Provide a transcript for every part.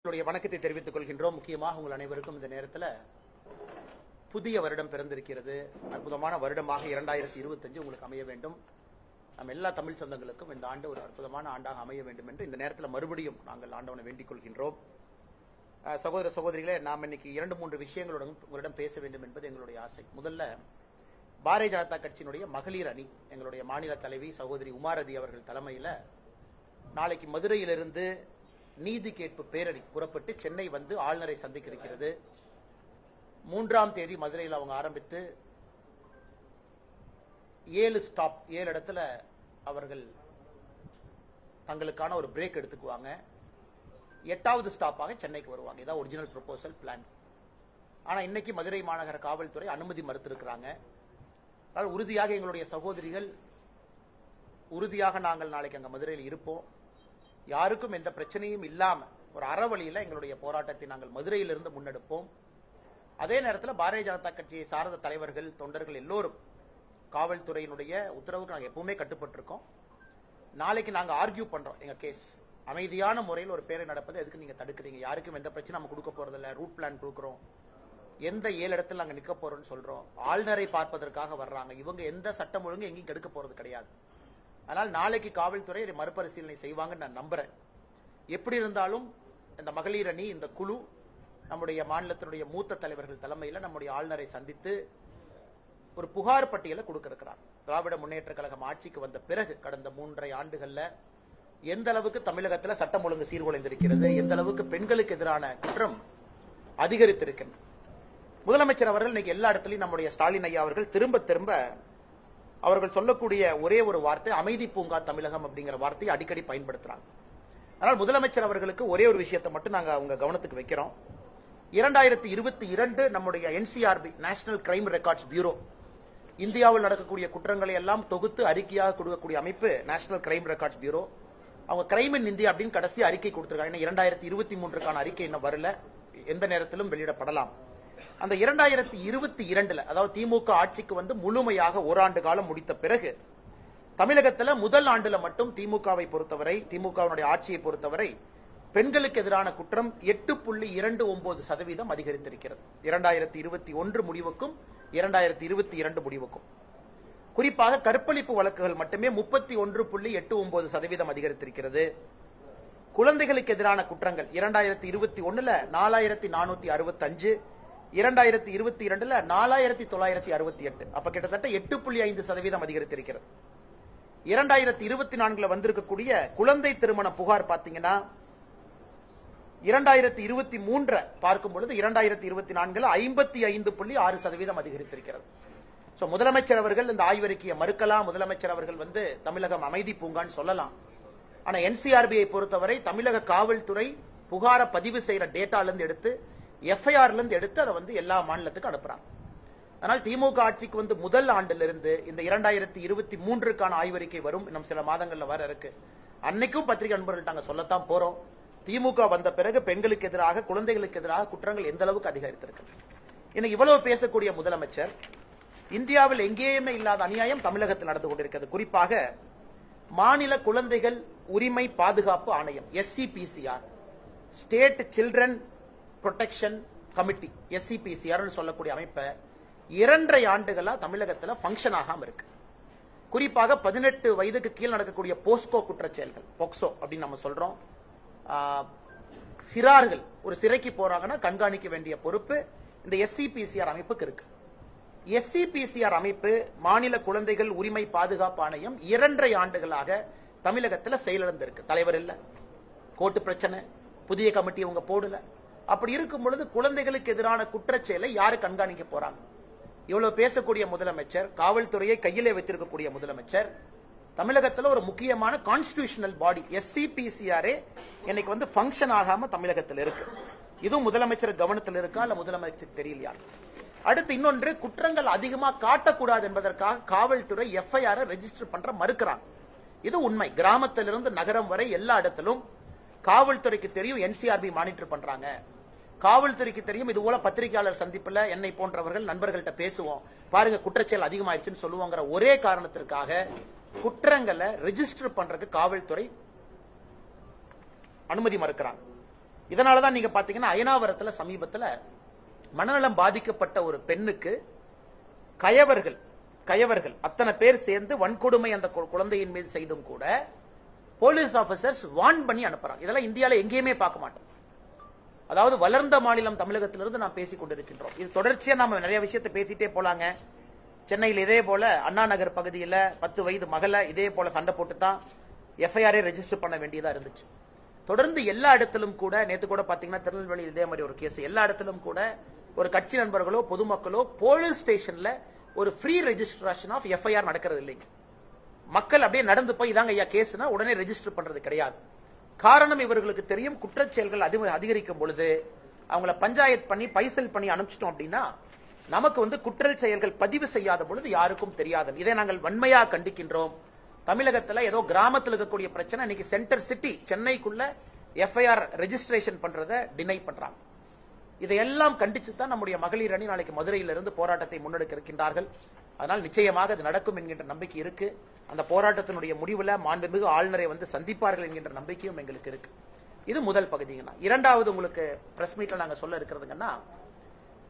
வணக்கத்தை தெரிவித்துக் கொள்கின்றோம். முக்கியமாக உங்கள் அனைவருக்கும் இந்த நேரத்தில் புதிய வருடம் பிறந்திருக்கிறது. அற்புதமான வருடமாக 2025 உங்களுக்கு அமைய வேண்டும். நம்ம எல்லா தமிழ் சொந்தங்களுக்கும் இந்த ஆண்டு ஒரு அற்புதமான ஆண்டாக அமைய வேண்டும் என்று இந்த நேரத்தில் மறுபடியும் நாங்கள் ஆண்டவனை வேண்டிக் கொள்கின்றோம். சகோதர சகோதரிகளே, நாம் இன்னைக்கு 2-3 விஷயங்களுடன் உங்களிடம் பேச வேண்டும் என்பது எங்களுடைய ஆசை. முதல்ல, பாரதிய ஜனதா கட்சியினுடைய மகளிர் அணி, எங்களுடைய மாநில தலைவி சகோதரி உமாரதி அவர்கள் தலைமையில் நாளைக்கு மதுரையிலிருந்து நீதி கேட்பு பேரணி புறப்பட்டு சென்னை வந்து ஆளுநரை சந்திக்க இருக்கிறது. 3ஆம் தேதி மதுரையில் அவங்க ஆரம்பித்து 7 இடத்துல அவர்கள் தங்களுக்கான ஒரு பிரேக் எடுத்துக்குவாங்க. 8வது ஸ்டாப்பாக சென்னைக்கு வருவாங்க. இதான் ஒரிஜினல் ப்ரொபோசல் பிளான். ஆனா இன்னைக்கு மதுரை மாநகர காவல்துறை அனுமதி மறுத்திருக்கிறாங்க. அதனால் உறுதியாக எங்களுடைய சகோதரிகள் உறுதியாக நாங்கள் நாளைக்கு அங்க மதுரையில் இருப்போம். யாருக்கும் எந்த பிரச்சனையும் இல்லாம ஒரு அறவழியில எங்களுடைய போராட்டத்தை நாங்கள் மதுரையிலிருந்து முன்னெடுப்போம். அதே நேரத்தில் பாரதிய ஜனதா கட்சியை சார்ந்த தலைவர்கள், தொண்டர்கள் எல்லோரும் காவல்துறையினுடைய உத்தரவுக்கு நாங்கள் எப்பவுமே கட்டுப்பட்டிருக்கோம். நாளைக்கு நாங்க ஆர்கியூ பண்றோம். எங்க கேஸ் அமைதியான முறையில் ஒரு பேரை நடப்பது எதுக்கு நீங்க தடுக்கிறீங்க? யாருக்கும் எந்த பிரச்சனை நம்ம கொடுக்க போறதில்ல. ரூட் பிளான் கொடுக்கிறோம். எந்த 7 இடத்துல நாங்க நிக்க போறோம்னு சொல்றோம். ஆளுநரை பார்ப்பதற்காக வர்றாங்க. இவங்க எந்த சட்டம் ஒழுங்கு எங்கேயும் கெடுக்க போறது கிடையாது. ஆனால் நாளைக்கு காவல்துறை இதை மறுபரிசீலனை செய்வாங்கன்னு நான் நம்புறேன். எப்படி இருந்தாலும் இந்த மகளிர் அணி, இந்த குழு நம்முடைய மாநிலத்தினுடைய மூத்த தலைவர்கள் தலைமையில் நம்முடைய ஆளுநரை சந்தித்து ஒரு புகார் பட்டியலை கொடுக்க இருக்கிறார். திராவிட முன்னேற்ற கழகம் ஆட்சிக்கு வந்த பிறகு கடந்த 3.5 ஆண்டுகள்ல எந்த அளவுக்கு தமிழகத்தில் சட்டம் ஒழுங்கு சீர்குலைந்திருக்கிறது, எந்த அளவுக்கு பெண்களுக்கு எதிரான குற்றம் அதிகரித்திருக்கிறது. முதலமைச்சர் அவர்கள் இன்னைக்கு எல்லா இடத்துலையும் நம்முடைய ஸ்டாலின் ஐயா அவர்கள் திரும்ப அவர்கள் சொல்லக்கூடிய ஒரே ஒரு வார்த்தை அமைதி பூங்கா தமிழகம் அப்படிங்கிற வார்த்தையை அடிக்கடி பயன்படுத்துறாங்க. ஆனால் முதலமைச்சர் அவர்களுக்கு ஒரே ஒரு விஷயத்தை மட்டும் நாங்க அவங்க கவனத்துக்கு வைக்கிறோம். 2022 நம்முடைய NCRB, national crime records bureau, இந்தியாவில் நடக்கக்கூடிய குற்றங்களை எல்லாம் தொகுத்து அறிக்கையாக கொடுக்கக்கூடிய அமைப்பு நேஷனல் கிரைம் ரெக்கார்ட்ஸ் பியூரோ. அவங்க கிரைம் இன் இந்தியா அப்படின்னு கடைசி அறிக்கை கொடுத்திருக்காங்க. 2023க்கான அறிக்கை இன்னும் வரல, எந்த நேரத்திலும் வெளியிடப்படலாம். அந்த 2022 அதாவது திமுக ஆட்சிக்கு வந்து முழுமையாக ஓராண்டு காலம் முடித்த பிறகு தமிழகத்தில் முதல் ஆண்டுல மட்டும் திமுகவை பொறுத்தவரை, திமுகவினுடைய ஆட்சியை பொறுத்தவரை பெண்களுக்கு எதிரான குற்றம் 8.29% அதிகரித்திருக்கிறது. 2021 முடிவுக்கும் 2022 முடிவுக்கும். குறிப்பாக கற்பழிப்பு வழக்குகள் மட்டுமே 31.89% அதிகரித்திருக்கிறது. குழந்தைகளுக்கு எதிரான குற்றங்கள் 2021 4465, 2022 4968, அப்ப கிட்டத்தட்ட 8.5% அதிகரித்திருக்கிறது. 2024 வந்திருக்கக்கூடிய குழந்தை திருமண புகார் பாத்தீங்கன்னா 2023 பார்க்கும் பொழுது 2024 55.6% அதிகரித்திருக்கிறது. முதலமைச்சர் அவர்கள் இந்த ஆய்வறிக்கையை மறுக்கலாம். முதலமைச்சர் அவர்கள் வந்து தமிழகம் அமைதி பூங்கான்னு சொல்லலாம். ஆனா NCRBயை பொறுத்தவரை தமிழக காவல்துறை புகார பதிவு செய்யற டேட்டால இருந்து எடுத்து, FIR இருந்து எடுத்து அதை வந்து எல்லா மாநிலத்துக்கும் அனுப்புறாங்க. ஆனால் திமுக ஆட்சிக்கு வந்து முதல் ஆண்டிலிருந்து இந்த 2023க்கான ஆய்வறிக்கை வரும். இன்னும் சில மாதங்கள்ல வர இருக்கு. அன்னைக்கும் பத்திரிகை நண்பர்கள் நாங்க சொல்லத்தான் போறோம். திமுக வந்த பிறகு பெண்களுக்கு எதிராக, குழந்தைகளுக்கு எதிராக குற்றங்கள் எந்த அளவுக்கு அதிகரித்திருக்கு. இன்னைக்கு இவ்வளவு பேசக்கூடிய முதலமைச்சர் இந்தியாவில் எங்கேயுமே இல்லாத அநியாயம் தமிழகத்தில் நடந்து கொண்டிருக்கிறது. குறிப்பாக மாநில குழந்தைகள் உரிமை பாதுகாப்பு ஆணையம், SCPCR, state children protection committee, SCPCR சொல்லக்கூடிய அமைப்பை 2.5 ஆண்டுகளா தமிழகத்தில் பங்கன் ஆகாம இருக்கு. குறிப்பாக 18 வயதுக்கு கீழ் நடக்கக்கூடிய போஸ்கோ குற்றச்செயல்கள், போக்சோ அப்படின்னு நம்ம சொல்றோம். சிறார்கள் ஒரு சிறைக்கு போறாங்கன்னா கண்காணிக்க வேண்டிய பொறுப்பு இந்த SCPCR அமைப்புக்கு இருக்கு. SCPCR அமைப்பு, மாநில குழந்தைகள் உரிமை பாதுகாப்பு ஆணையம் 2.5 ஆண்டுகளாக தமிழகத்தில் செயலிழந்திருக்கு. தலைவர் இல்ல, கோர்ட்டு பிரச்சனை, புதிய கமிட்டி அவங்க போடல. அப்படி இருக்கும் பொழுது குழந்தைகளுக்கு எதிரான குற்றச்செயலை யாரு கண்காணிக்க போறாங்க? இவ்வளவு பேசக்கூடிய முதலமைச்சர், காவல்துறையை கையிலே வைத்திருக்கக்கூடிய முதலமைச்சர், தமிழகத்தில் ஒரு முக்கியமான கான்ஸ்டிடியூஷனல் பாடி SCPCR இன்னைக்கு வந்து பங்கன் ஆகாம தமிழகத்தில் இருக்கு. இதுவும் முதலமைச்சர் கவனத்தில் இருக்கா இல்ல முதலமைச்சர் தெரியலையா? அடுத்து இன்னொன்று, குற்றங்கள் அதிகமா காட்டக்கூடாது என்பதற்காக காவல்துறை FIR ரெஜிஸ்டர் பண்ற மறுக்கிறாங்க. இது உண்மை. கிராமத்திலிருந்து நகரம் வரை எல்லா இடத்திலும் காவல்துறைக்கு தெரியும் NCRB மானிட்டர் பண்றாங்க. காவல்துறைக்கு தெரியும். இது போல பத்திரிகையாளர் சந்திப்புல என்னை போன்றவர்கள் நண்பர்கள்ட்ட பேசுவோம், பாருங்க குற்றச்செயல் அதிகமாயிருச்சுன்னு சொல்லுவாங்கிற ஒரே காரணத்திற்காக குற்றங்களை ரெஜிஸ்டர் பண்றதுக்கு காவல்துறை அனுமதி மறுக்கிறாங்க. இதனாலதான் நீங்க பாத்தீங்கன்னா அயனாவரத்துல சமீபத்துல மனநலம் பாதிக்கப்பட்ட ஒரு பெண்ணுக்கு கயவர்கள் அத்தனை பேர் சேர்ந்து வன்கொடுமை அந்த குழந்தையின் மீது செய்தும் கூட போலீஸ் ஆபீசர்ஸ் வார்ன் பண்ணி அனுப்புறாங்க. இதெல்லாம் இந்தியாவில் எங்கேயுமே பார்க்க மாட்டோம். அதாவது வளர்ந்த மாநிலம் தமிழகத்திலிருந்து நாம் பேசிக் கொண்டிருக்கின்றோம். இது தொடர்ச்சியா நாம நிறைய விஷயத்தை பேசிட்டே போலாங்க. சென்னையில் இதே போல அண்ணா நகர் பகுதியில் 10 வயது மகளை இதே போல சண்டை போட்டு தான் எஃப்ஐஆர் ரெஜிஸ்டர் பண்ண வேண்டியதா இருந்துச்சு. தொடர்ந்து எல்லா இடத்திலும் கூட நேத்து கூட பாத்தீங்கன்னா திருநெல்வேலியில் இதே மாதிரி ஒரு கேஸ், எல்லா இடத்திலும் கூட ஒரு கட்சி நண்பர்களோ பொதுமக்களோ போலீஸ் ஸ்டேஷன்ல ஒரு ஃப்ரீ ரெஜிஸ்ட்ரேஷன் ஆஃப் எஃப்ஐஆர் நடக்கிறது இல்லைங்க. மக்கள் அப்படியே நடந்து போய் இதாங்க ஐயா கேஸ்னா உடனே ரெஜிஸ்டர் பண்றது கிடையாது. காரணம் இவர்களுக்கு தெரியும், குற்றச்செயல்கள் அதிகரிக்கும் பொழுது அவங்கள பஞ்சாயத்து பண்ணி பைசல் பண்ணி அனுப்பிச்சிட்டோம் அப்படின்னா நமக்கு குற்ற செயல்கள் பதிவு செய்யாத பொழுது யாருக்கும் தெரியாது. இதை நாங்கள் வன்மையா கண்டிக்கின்றோம். தமிழகத்தில் ஏதோ கிராமத்தில் இருக்கக்கூடிய பிரச்சனை இன்னைக்கு சென்டர் சிட்டி சென்னைக்குள்ள எஃப்ஐஆர் ரெஜிஸ்ட்ரேஷன் பண்றதை டினை பண்றாங்க. இதையெல்லாம் கண்டிச்சு தான் நம்முடைய மகளிர் அணி நாளைக்கு மதுரையிலிருந்து போராட்டத்தை முன்னெடுக்க இருக்கின்றார்கள். அதனால் நிச்சயமாக அது நடக்கும் என்கின்ற நம்பிக்கை இருக்கு. அந்த போராட்டத்தினுடைய முடிவுல மாண்புமிகு ஆளுநரை சந்திப்பார்கள் என்கின்ற நம்பிக்கையும் எங்களுக்கு இருக்கு. இது முதல் பகுதிங்கன்னா. இரண்டாவது உங்களுக்கு பிரஸ் மீட்ல நாங்க சொல்ல இருக்கிறதுங்கன்னா,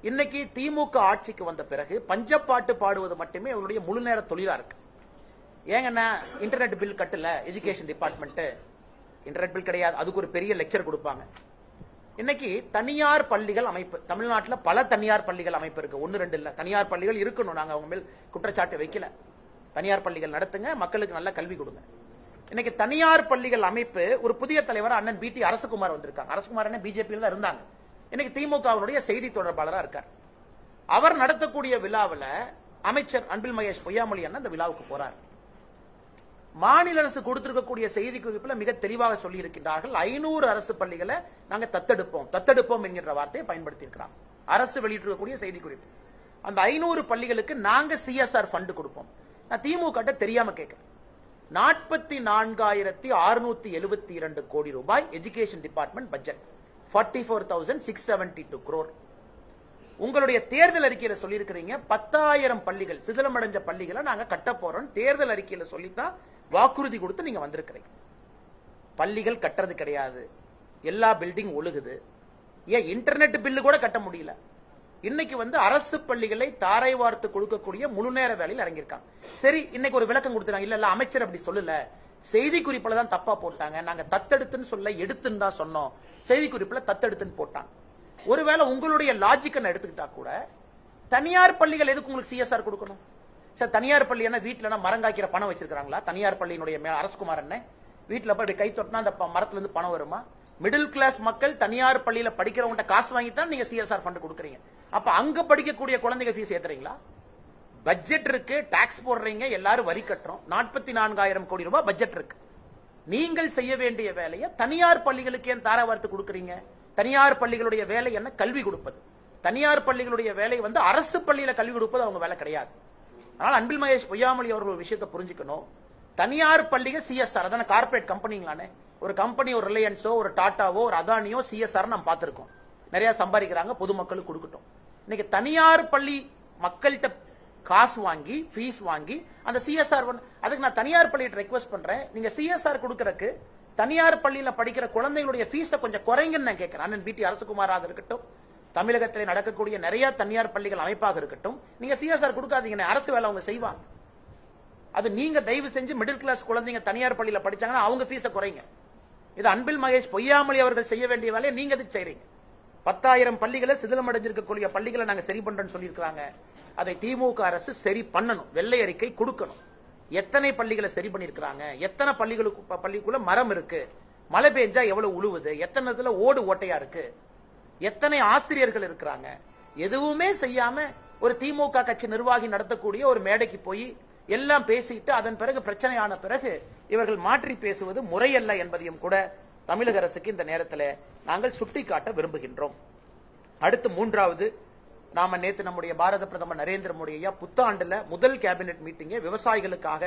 இன்னைக்கு திமுக ஆட்சிக்கு வந்த பிறகு பஞ்சப்பாட்டு பாடுவது மட்டுமே அவருடைய முழு நேர தொழிலா இருக்கு. ஏங்கன்னா இன்டர்நெட் பில் கட்டல எஜுகேஷன் டிபார்ட்மெண்ட், இன்டர்நெட் பில் கிடையாது, அதுக்கு ஒரு பெரிய லெக்சர் கொடுப்பாங்க. இன்னைக்கு தனியார் பள்ளிகள் அமைப்பு தமிழ்நாட்டில் பல தனியார் பள்ளிகள் அமைப்பு இருக்கு. 1-2 இல்ல, தனியார் பள்ளிகள் இருக்கணும். நாங்க அவங்க மேல் குற்றச்சாட்டு வைக்கல. தனியார் பள்ளிகள் நடத்துங்க, மக்களுக்கு நல்ல கல்வி கொடுங்க. இன்னைக்கு தனியார் பள்ளிகள் அமைப்பு ஒரு புதிய தலைவர் அண்ணன் BT அரசகுமார் வந்திருக்காங்க. அரசகுமார் என்ன பிஜேபியில் தான் இருந்தாங்க, இன்னைக்கு திமுகவுடைய செய்தி தொடர்பாளராக இருக்கார். அவர் நடத்தக்கூடிய விழாவில் அமைச்சர் அன்பில் மகேஷ் பொய்யாமொழி அண்ணன் அந்த விழாவுக்கு போறார். மாநில அரசு கொடுத்திருக்கக்கூடிய செய்தி குறிப்பில் மிக தெளிவாக சொல்லி இருக்கின்றார்கள், 500 அரசு பள்ளிகளை நாங்க தத்தெடுப்போம் என்கின்ற வார்த்தையை பயன்படுத்தி இருக்கிறாங்க. அரசு வெளியிட்டிருக்கக்கூடிய செய்தி குறிப்பு. அந்த 500 பள்ளிகளுக்கு நாங்க CSR ஃபண்ட் கொடுப்போம். நான் திமுக தெரியாம கேட்கிறேன். 44,672 கோடி ரூபாய் எஜுகேஷன் டிபார்ட்மெண்ட் பட்ஜெட், 44,672 crore. உங்களுடைய தேர்தல் அறிக்கையில சொல்லி இருக்கிறீங்க 10,000 பள்ளிகள் சிதிலமடைஞ்ச பள்ளிகளை நாங்க கட்ட போறோம். தேர்தல் அறிக்கையில சொல்லித்தான் வாக்குறுதி கொடுத்து நீங்க வந்திருக்கிறீங்க. பள்ளிகள் கட்டுறது கிடையாது, எல்லா பில்டிங் ஒழுகுது. ஏன் இன்டர்நெட் பில்லு கூட கட்ட முடியல. இன்னைக்கு அரசு பள்ளிகளை தாரை வார்த்து கொடுக்கக்கூடிய முழு நேர வேலையில் இறங்கியிருக்காங்க. சரி, இன்னைக்கு ஒரு விளக்கம் கொடுத்துறாங்க. இல்ல அமைச்சர் அப்படி சொல்லல, செய்தி குறிப்புல தான் தப்பா போட்டாங்க. நாங்க தத்தெடுத்துன்னு சொல்ல எடுத்துன்னு தான் சொன்னோம், செய்தி குறிப்புல தத்தெடுத்துன்னு போட்டாங்க. ஒருவேளை உங்களுடைய லாஜிக் எடுத்துக்கிட்டா கூட தனியார் பள்ளிகள் எதுக்கு உங்களுக்கு CSR கொடுக்கணும்? சார், தனியார் பள்ளி என்ன வீட்டுல மரங்காய்க்கிற பணம் வச்சிருக்காங்களா? தனியார் பள்ளியினுடைய அரசகுமார் என்ன வீட்டுல போய் கை தொட்டினா அந்த மரத்துல இருந்து பணம் வருமா? மிடில் கிளாஸ் மக்கள் தனியார் பள்ளியில படிக்கிறவங்க காசு வாங்கித்தான் நீங்க CSR ஃபண்ட் கொடுக்குறீங்க. அப்ப அங்க படிக்கக்கூடிய குழந்தைங்க ஃபீஸ் ஏத்துறீங்களா? பட்ஜெட் இருக்கு, டாக்ஸ் போடுறீங்க, எல்லாரும் வரி கட்டுறோம். 44,000 கோடி ரூபாய் பட்ஜெட் இருக்கு. நீங்கள் செய்ய வேண்டிய வேலையை தனியார் பள்ளிகளுக்கு ஏன் தார வார்த்து கொடுக்குறீங்க? தனியார் பள்ளிகளுடைய வேலை என்ன? கல்வி கொடுப்பது. தனியார் பள்ளிகளுடைய வேலை அரசு பள்ளியில கல்வி கொடுப்பது அவங்க வேலை கிடையாது. அதனால அன்பில் மகேஷ் பொய்யாமொழி அவர்கள் ஒரு விஷயத்தை புரிஞ்சுக்கணும். தனியார் பள்ளிகள் CSR, அதான கார்பரேட் கம்பெனிங்களானே. ஒரு கம்பெனி, ஒரு ரிலையன்ஸோ ஒரு டாட்டாவோ ஒரு அதானியோ CSR நம்ம பார்த்திருக்கோம். நிறைய சம்பாதிக்கிறாங்க, பொதுமக்களுக்கு கொடுக்கட்டும். இன்னைக்கு தனியார் பள்ளி மக்கள்கிட்ட காசு வாங்கி ஃபீஸ் வாங்கி அந்த CSR அதுக்கு நான் தனியார் பள்ளியை ரெக்வெஸ்ட் பண்றேன், நீங்க CSR கொடுக்கறதுக்கு தனியார் பள்ளியில படிக்கிற குழந்தைகளுடைய ஃபீஸை கொஞ்சம் குறைங்கன்னு நான் கேட்கிறேன். அண்ணன் BT அரசகுமாராக இருக்கட்டும், தமிழகத்தில் நடக்கக்கூடிய நிறைய தனியார் பள்ளிகள் அமைப்பாக இருக்கட்டும், நீங்க CSR கொடுக்காதீங்க, அரசு வேலை அவங்க செய்வாங்க. அது நீங்க தயவு செஞ்சு மிடில் கிளாஸ் குழந்தைங்க தனியார் பள்ளியில படிச்சாங்கன்னா அவங்க ஃபீஸை குறைங்க. இது அன்பில் மகேஷ் பொய்யாமொழி அவர்கள் செய்ய வேண்டிய வேலையை நீங்க எதுக்கு செய்றீங்க? 10,000 பள்ளிகளை சிதிலமடைஞ்சிருக்கக்கூடிய பள்ளிகளை நாங்க சரி பண்றோம்னு சொல்லியிருக்காங்க. அதை திமுக அரசு சரி பண்ணணும், வெள்ளை அறிக்கை கொடுக்கணும். எத்தனை பள்ளிகளை சரி பண்ணிருக்காங்க, எத்தனை பள்ளிக்குள்ள மரம் இருக்கு, மழை பெஞ்சா எவ்வளவு உழுவுது, எத்தனை இடத்துல ஓடு ஓட்டையா இருக்கு, எத்தனை ஆசிரியர்கள் இருக்கிறாங்க, எதுவுமே செய்யாம ஒரு திமுக கட்சி நிர்வாகி நடத்தக்கூடிய ஒரு மேடைக்கு போய் எல்லாம் பேசிட்டு அதன் பிறகு பிரச்சனையான பிறகு இவர்கள் மாற்றி பேசுவது முறையல்ல என்பதையும் கூட தமிழக அரசுக்கு இந்த நேரத்தில் நாங்கள் சுட்டிக்காட்ட விரும்புகின்றோம். அடுத்து மூன்றாவது, நாம நேத்து நம்முடைய பாரத பிரதமர் நரேந்திர மோடி புத்தாண்டுல முதல் கேபினெட் மீட்டிங்கை விவசாயிகளுக்காக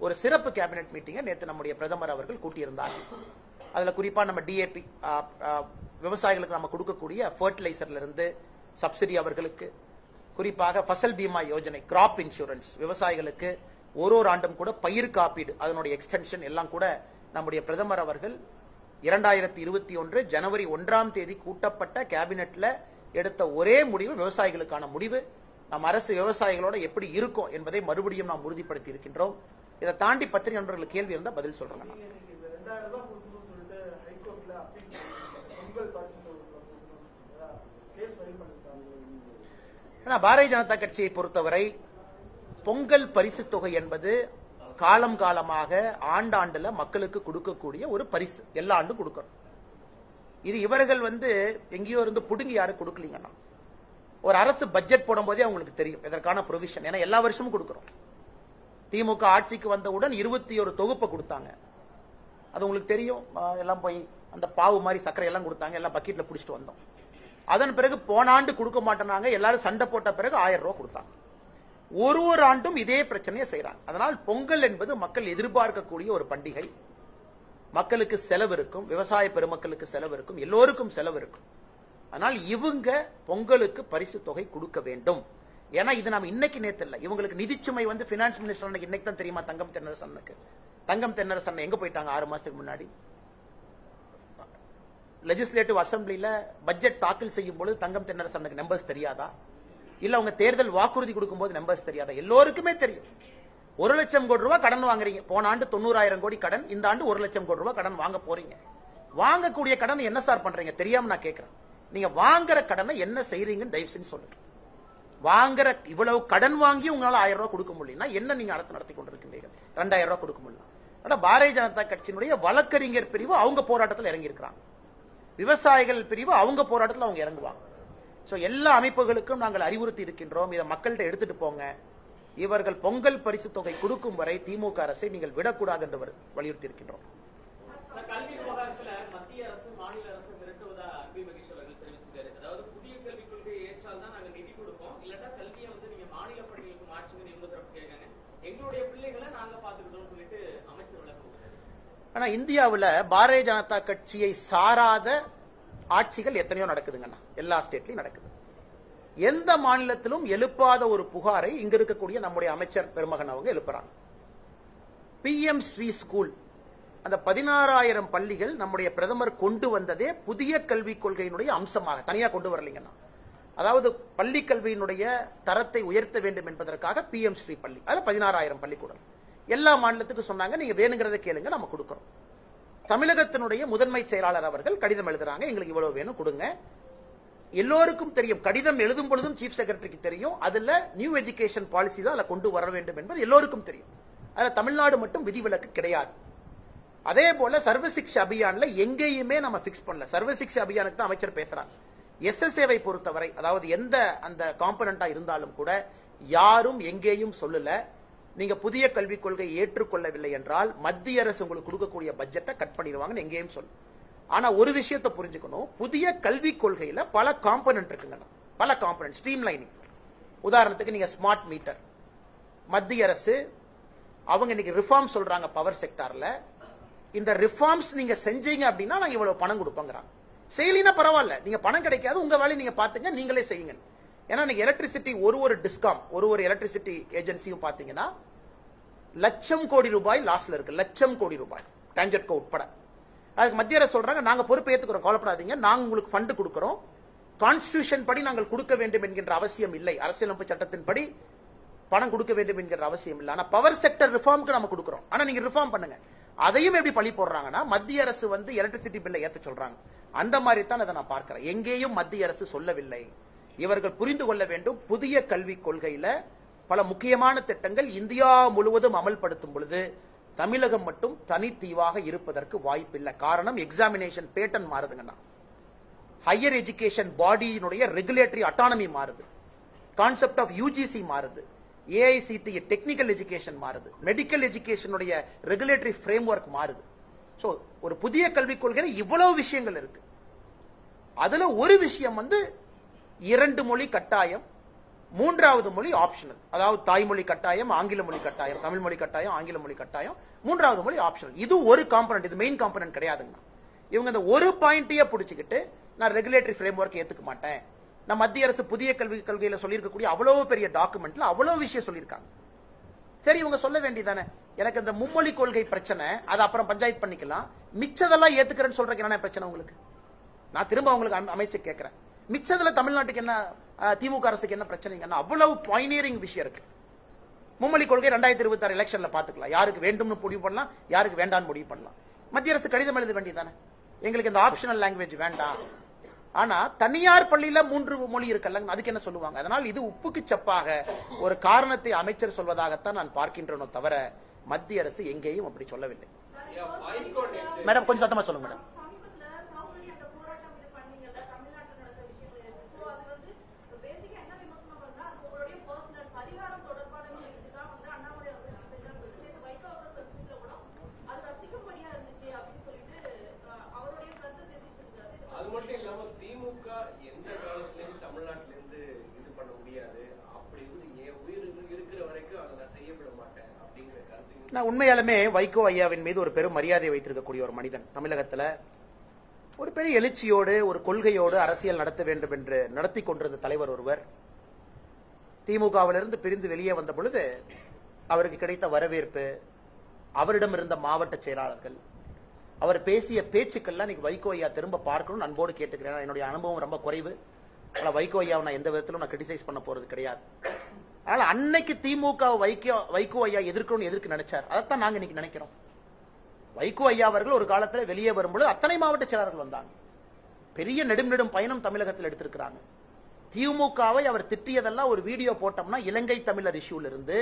ஒரு சிறப்பு கேபினெட் மீட்டிங்கை நேத்து நம்முடைய பிரதமர் அவர்கள் கூட்டியிருந்தார்கள். அதுல குறிப்பா நம்ம DAP விவசாயிகளுக்கு நம்ம கொடுக்கக்கூடிய ஃபர்டிலைசர்ல இருந்து சப்சிடி, அவர்களுக்கு குறிப்பாக ஃபசல் பீமா யோஜனை, கிராப் இன்சூரன்ஸ், விவசாயிகளுக்கு ஒரு ஆண்டும் கூட பயிர் காப்பீடு, அதனுடைய எக்ஸ்டென்ஷன் எல்லாம் கூட நம்முடைய பிரதமர் அவர்கள் 2021 ஜனவரி 1ஆம் தேதி கூட்டப்பட்ட கேபினெட்ல எடுத்த ஒரே முடிவு விவசாயிகளுக்கான முடிவு. நம் அரசு விவசாயிகளோட எப்படி இருக்கும் என்பதை மறுபடியும் நாம் உறுதிப்படுத்தி இருக்கின்றோம். இதை தாண்டி பத்திரிகை நண்பர்களுக்கு கேள்வி இருந்தா பதில் சொல்றேன். பாரதிய ஜனதா கட்சியை பொறுத்தவரை பொங்கல் பரிசு தொகை என்பது காலம் காலமாக ஆண்டாண்டுல மக்களுக்கு கொடுக்கக்கூடிய ஒரு பரிசு. எல்லா ஆண்டும் கொடுக்கணும். இது இவர்கள் எங்கேயோ இருந்து புடுங்கி யாரும் கொடுக்கலீங்கன்னா, ஒரு அரசு பட்ஜெட் போடும் போதே அவங்களுக்கு தெரியும் இதற்கான ப்ரொவிஷன். ஏன்னா எல்லா வருஷமும் கொடுக்கிறோம். திமுக ஆட்சிக்கு வந்தவுடன் 21 தொகுப்பை கொடுத்தாங்க. அது உங்களுக்கு தெரியும். எல்லாம் போய் அந்த பாவு மாதிரி சர்க்கரை எல்லாம் கொடுத்தாங்க. எல்லாம் பக்கெட்ல பிடிச்சிட்டு வந்தோம். அதன் பிறகு போன ஆண்டு கொடுக்க மாட்டேனாங்க. எல்லாரும் சண்டை போட்ட பிறகு 1000 ரூபாய் கொடுத்தாங்க. ஒரு ஆண்டும் இதே பிரச்சனையை செய்யறாங்க. அதனால் பொங்கல் என்பது மக்கள் எதிர்பார்க்கக்கூடிய ஒரு பண்டிகை. மக்களுக்கு செலவு இருக்கும், விவசாய பெருமக்களுக்கு செலவு இருக்கும், எல்லோருக்கும் செலவு இருக்கும். ஆனால் இவங்க பொங்கலுக்கு பரிசு தொகை கொடுக்க வேண்டும். ஏன்னா இது நாம இன்னைக்கு நேத்து இல்ல. இவங்களுக்கு நிதிச்சுமை பினான்ஸ் மினிஸ்டர் இன்னைக்கு தான் தெரியுமா. தங்கம் தென்னரசன் எங்க போயிட்டாங்க 6 மாசத்துக்கு முன்னாடி. லெஜிஸ்லேட்டிவ் அசம்பிளில பட்ஜெட் தாக்கல் செய்யும் பொழுது தங்கம் தென்னரசனுக்கு நம்பர்ஸ் தெரியாதா? இல்ல அவங்க தேர்தல் வாக்குறுதி கொடுக்கும் போது நம்பர்ஸ் தெரியாதா? எல்லோருக்குமே தெரியும். 1 லட்சம் கோடி ரூபாய் கடன் வாங்குறீங்க. போன ஆண்டு 90,000 கோடி கடன், இந்த ஆண்டு 1 லட்சம் கோடி ரூபாய் கடன் வாங்க போறீங்க. வாங்கக்கூடிய கடன் என்ன சார் பண்றீங்க தெரியாம நான் கேட்கிறேன். நீங்க வாங்குற கடனை என்ன செய்றீங்கன்னு தயவு செஞ்சு சொல்லுங்க. வாங்குற இவ்வளவு கடன் வாங்கி உங்களால 1000 ரூபாய் கொடுக்க முடியலன்னா என்ன நீங்க அரசு நடத்தி கொண்டிருக்கிறீர்கள்? 2000 ரூபாய் கொடுக்க முடியல. ஆனா பாரதிய ஜனதா கட்சியினுடைய வழக்கறிஞர் பிரிவு அவங்க போராட்டத்தில் இறங்கி இருக்கிறாங்க. விவசாயிகள் பிரிவு அவங்க போராட்டத்தில் அவங்க இறங்குவாங்க. எல்லா அமைப்புகளுக்கும் நாங்கள் அறிவுறுத்தி இருக்கின்றோம். இதை மக்கள்கிட்ட எடுத்துட்டு போங்க. இவர்கள் பொங்கல் பரிசு தொகை கொடுக்கும் வரை திமுக அரசை நீங்கள் விடக்கூடாது என்று வலியுறுத்தி இருக்கின்றோம். கல்வி விவகாரத்தில் மத்திய அரசு மாநில அரசு மிரட்டுவதா அன்பு மகேஷ் அவர்கள் தெரிவிச்சிருக்காரு. அதாவது புதிய கல்விக் கொள்கையை ஏற்றால் தான் நாங்கள் நிதி கொடுப்போம், இல்லட்டா கல்வியை நீங்க மாநில பள்ளிகளுக்கு மாற்றுங்க இவங்க தரப்பு கேட்காங்க. எங்களுடைய பிள்ளைகளை நாங்க பாத்துக்கிட்டோம் சொல்லிட்டு அமைச்சர் விளக்கம். ஆனா இந்தியாவில் பாரதிய ஜனதா கட்சியை சாராத ஆட்சிகள் எத்தனையோ நடக்குதுங்கண்ணா. எல்லா ஸ்டேட்லயும் நடக்குது. எந்த மாநிலத்திலும் எழுப்பாத ஒரு புகாரை இங்க இருக்கக்கூடிய நம்முடைய அமைச்சர் பெருமகன் அவங்க எழுப்புறாங்க. PM ஸ்ரீ ஸ்கூல், அந்த 16,000 பள்ளிகள் நம்முடைய பிரதமர் கொண்டு வந்ததே புதிய கல்விக் கொள்கையினுடைய அம்சமாக, தனியா கொண்டு வரலீங்கன்னா. அதாவது பள்ளி கல்வியினுடைய தரத்தை உயர்த்த வேண்டும் என்பதற்காக PM ஸ்ரீ பள்ளி, அதுல 16,000 பள்ளிக்கூடம் எல்லா மாநிலத்துக்கும் சொன்னாங்க. நீங்க வேணுங்கிறத கேளுங்க, நம்ம கொடுக்கிறோம். தமிழகத்தினுடைய முதன்மை செயலாளர் அவர்கள் கடிதம் எழுதுறாங்க, எங்களுக்கு இவ்வளவு வேணும் கொடுங்க. எல்லோருக்கும் தெரியும், கடிதம் எழுதும் பொழுதும் சீஃப் செக்ரட்டரிக்கு தெரியும், அதுல நியூ எஜுகேஷன் பாலிசி தான் அதுல கொண்டு வர வேண்டும் என்பது எல்லோருக்கும் தெரியும். அதுல தமிழ்நாடு மட்டும் விதிவிலக்கு கிடையாது. அதே போல சர்வசிக்ஷா அபியான்ல எங்கேயுமே நம்ம பிக்ஸ் பண்ணல. சர்வசிக்ஷா அபியானுக்கு தான் அமைச்சர் பேசுறாங்க. SSAவை பொறுத்தவரை, அதாவது எந்த அந்த காம்பனண்டா இருந்தாலும் கூட யாரும் எங்கேயும் சொல்லல, நீங்க புதிய கல்விக் கொள்கையை ஏற்றுக்கொள்ளவில்லை என்றால் மத்திய அரசு உங்களுக்கு கொடுக்கக்கூடிய பட்ஜெட்டை கட் பண்ணிடுவாங்கன்னு எங்கேயும் சொல்லு. ஆனா ஒரு விஷயத்தை புரிஞ்சுக்கணும், புதிய கல்விக் கொள்கையில பல காம்பனன்ட் இருக்குங்க. பல காம்பனன்ட் ஸ்ட்ரீம் லைனிங். உதாரணத்துக்கு நீங்க ஸ்மார்ட் மீட்டர், மத்திய அரசு அவங்க இன்னைக்கு ரிஃபார்ம் சொல்றாங்க பவர் செக்டார்ல. இந்த ரிஃபார்ம்ஸ் நீங்க செஞ்சீங்க அப்படின்னா நாங்க இவ்வளவு பணம் கொடுப்போங்கிறாங்க. செய்யலினா பரவாயில்ல, நீங்க பணம் கிடைக்காது, உங்க வேலையை நீங்க பாத்துங்க, நீங்களே செய்யுங்க. ஏன்னா நீங்க எலக்ட்ரிசிட்டி ஒரு டிஸ்காம் ஒரு எலக்ட்ரிசிட்டி ஏஜென்சியும் பாத்தீங்கன்னா லட்சம் கோடி ரூபாய் லாஸ்ல இருக்கு. லட்சம் கோடி ரூபாய் டான்ஜெட்கோ உட்பட. அதுக்கு மத்திய அரசு சொல்றாங்க, நாங்க பொறுப்பு ஏத்துக்கிறோம், கவலைப்படாதீங்க, நாங்க உங்களுக்கு ஃபண்ட் கொடுக்கிறோம், கான்ஸ்டிடியூஷன் படி நாங்கள் கொடுக்க வேண்டும் என்கின்ற அவசியம் இல்லை, அரசியலமைப்பு சட்டத்தின்படி பணம் கொடுக்க வேண்டும் என்கிற அவசியம் இல்லை. ஆனா பவர் செக்டர் ரிஃபார்முக்கு நம்ம கொடுக்கிறோம், ஆனா நீங்க ரிஃபார்ம் பண்ணுங்க. அதையும் எப்படி பழி போடுறாங்கன்னா, மத்திய அரசு எலக்ட்ரிசிட்டி பில்லை ஏத்த சொல்றாங்க. அந்த மாதிரி தான் அதை நான் பார்க்கிறேன். எங்கேயும் மத்திய அரசு சொல்லவில்லை. இவர்கள் புரிந்து கொள்ள வேண்டும், புதிய கல்விக் கொள்கையில பல முக்கியமான திட்டங்கள் இந்தியா முழுவதும் அமல்படுத்தும் பொழுது தமிழகம் மட்டும் தனித்தீவாக இருப்பதற்கு வாய்ப்பில்லை. காரணம், எக்ஸாமினேஷன் பேட்டர்ன் மாறுதுங்கன்னா, ஹையர் எஜுகேஷன் பாடியினுடைய ரெகுலேட்டரி அட்டானமி மாறுது, கான்செப்ட் ஆஃப் UGC மாறுது, AICTE டெக்னிக்கல் எஜுகேஷன் மாறுது, மெடிக்கல் எஜுகேஷனுடைய ரெகுலேட்டரி ஃப்ரேம்வொர்க் மாறுது. சோ ஒரு புதிய கல்விக் கொள்கையில இவ்வளவு விஷயங்கள் இருக்கு. அதுல ஒரு விஷயம் 2 மொழி கட்டாயம், 3வது மொழி ஆப்ஷனல். அதாவது தாய்மொழி கட்டாயம், ஆங்கில மொழி கட்டாயம், தமிழ் மொழி கட்டாயம், ஆங்கில மொழி கட்டாயம், 3வது மொழி ஆப்ஷனல். இது ஒரு காம்பனன்ட், இது மெயின் காம்பனன்ட் கிடையாதுங்க. இவங்க இந்த ஒரு பாயிண்டையே பிடிச்சிக்கிட்டு நான் ரெகுலேட்டரி ஃப்ரேம்வொர்க் ஏத்துக்க மாட்டேன். நான் மத்திய அரசு புதிய கல்விக் கொள்கையில சொல்லியிருக்கக்கூடிய அவ்வளவு பெரிய டாக்குமெண்ட்ல அவ்வளவு விஷயம் சொல்லியிருக்காங்க. சரி, இவங்க சொல்ல வேண்டியதானே, எனக்கு இந்த மும்மொழி கொள்கை பிரச்சனை, அதை அப்புறம் பஞ்சாயத்து பண்ணிக்கலாம், மிச்சதெல்லாம் ஏத்துக்கிறேன்னு சொல்றதுக்கு என்ன பிரச்சனை உங்களுக்கு? நான் திரும்ப உங்களுக்கு அமைச்சு கேட்கிறேன், மிச்சதுல தமிழ்நாட்டுக்கு என்ன, திமுக அரசுக்கு என்ன பிரச்சனைங்க? அவ்வளவு பாயினியரிங் விஷயம் இருக்கு. மும்மொழி கொள்கை 2026 எலெக்ஷன்ல பாத்துக்கலாம், யாருக்கு வேண்டும் முடிவு பண்ணலாம், யாருக்கு வேண்டாம் முடிவு பண்ணலாம். மத்திய அரசு கடிதம் எழுத வேண்டியதானே, எங்களுக்கு இந்த ஆப்ஷனல் லாங்குவேஜ் வேண்டாம். ஆனா தனியார் பள்ளியில 3 மொழி இருக்குல்ல, அதுக்கு என்ன சொல்லுவாங்க? அதனால் இது உப்புக்கு சப்பாக ஒரு காரணத்தை அமைச்சர் சொல்வதாகத்தான் நான் பார்க்கின்றனோ தவிர மத்திய அரசு எங்கேயும் அப்படி சொல்லவில்லை. மேடம் கொஞ்சம் சத்தமா சொல்லுங்க மேடம். நான் உண்மையாலுமே வைகோ ஐயாவின் மீது ஒரு பெரும் மரியாதை வைத்திருக்கக்கூடிய ஒரு மனிதன். தமிழகத்தில் ஒரு பெரிய எழுச்சியோடு ஒரு கொள்கையோடு அரசியல் நடத்த வேண்டும் என்று நடத்தி கொண்டிருந்த தலைவர் ஒருவர் திமுகவிலிருந்து பிரிந்து வெளியே வந்த பொழுது அவருக்கு கிடைத்த வரவேற்பு, அவரிடம் இருந்த மாவட்ட செயலாளர்கள், அவர் பேசிய பேச்சுக்கள்லாம் இன்னைக்கு வைகோ ஐயா திரும்ப பார்க்கணும் அன்போடு கேட்டுக்கிறேன். என்னுடைய அனுபவம் ரொம்ப குறைவு, ஆனா வைகோ ஐயாவை நான் எந்த விதத்திலும் நான் கிரிட்டிசைஸ் பண்ண போறது கிடையாது. அதனால அன்னைக்கு திமுக வைகோ ஐயா எதிர்க்க நினைச்சார், அதைத்தான் நாங்க இன்னைக்கு நினைக்கிறோம். வைகோ ஐயா அவர்கள் ஒரு காலத்தில் வெளியே வரும்போது அத்தனை மாவட்ட செயலாளர்கள் வந்தாங்க, பெரிய நெடும் பயணம் தமிழகத்தில் எடுத்திருக்கிறாங்க. திமுகவை அவர் திட்டியதெல்லாம் ஒரு வீடியோ போட்டோம்னா இலங்கை தமிழர் இஷ்யூல இருந்து